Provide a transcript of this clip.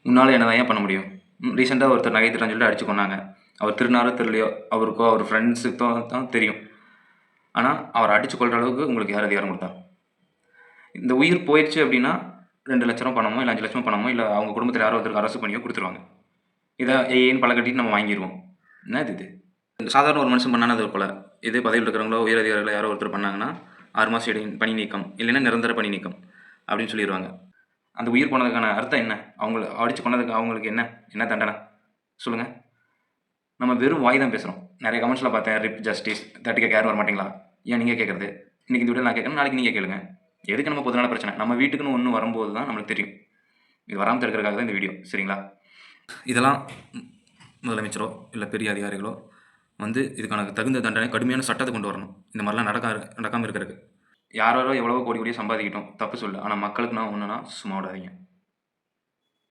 உன்னால் என்னதான் ஏன் பண்ண முடியும்? ரீசெண்டாக ஒருத்தர் நகை திருடன்னு சொல்லிட்டு அடிச்சு கொன்னாங்க. அவர் திருடினாரோ தெரியலையோ, அவருக்கோ அவர் ஃப்ரெண்ட்ஸுக்கோ தான் தெரியும். ஆனால் அவர் அடித்து கொள்கிற அளவுக்கு உங்களுக்கு யார் அதிகாரம் கொடுத்தா? இந்த உயிர் போயிடுச்சு அப்படின்னா 2,00,000 பணமோ இல்லை 5,00,000 பணமோ இல்லை அவங்க குடும்பத்தில் யாரோ ஒருத்தருக்கு அரசு பண்ணியோ கொடுத்துருவாங்க. இதை ஏன்னு பல கட்டிட்டு நம்ம வாங்கிடுவோம். என்ன இது? சாதாரண ஒரு மனுஷன் பண்ணானது ஒரு கொலை. இதே பதவியில் இருக்கிறவங்களோ உயர் அதிகாரிகளோ யாரோ ஒருத்தர் பண்ணாங்கன்னா 6 மாதம் பணி நீக்கம் இல்லைன்னா நிரந்தர பணி நீக்கம் அப்படின்னு சொல்லிடுவாங்க. அந்த உயிர் போனதுக்கான அர்த்தம் என்ன? அவங்கள அடித்து கொண்டதுக்கு அவங்களுக்கு என்ன தண்டனை சொல்லுங்கள்? நம்ம வெறும் வாய் தான் பேசுகிறோம். நிறைய கமெண்ட்ஸில் பார்த்தேன், ரிப் ஜஸ்டிஸ், தட்டிக்க கேர் வர மாட்டிங்களா? ஏன் நீங்கள் கேட்குறது? இன்றைக்கி இந்த வீடியோ நான் கேட்கணும், நாளைக்கு நீங்கள் கேளுங்க. எதுக்கு நம்ம பொதுவான பிரச்சனை? நம்ம வீட்டுக்குன்னு ஒன்று வரும்போது தான் நம்மளுக்கு தெரியும். இது வராமல் தடுக்கிறதுக்காக தான் இந்த வீடியோ, சரிங்களா? இதெல்லாம் முதலமைச்சரோ இல்லை பெரிய அதிகாரிகளோ இதுக்கான தகுந்த தண்டனை கடுமையான சட்டத்தை கொண்டு வரணும். இந்த மாதிரிலாம் நடக்காமல் இருக்கிறதுக்கு. யாரோ எவ்வளவோ கோடி கோடியாக சம்பாதிக்கிட்டோம், தப்பு சொல்லு. ஆனால் மக்களுக்கு நான் ஒன்றுனா சும்மா விடாதீங்க.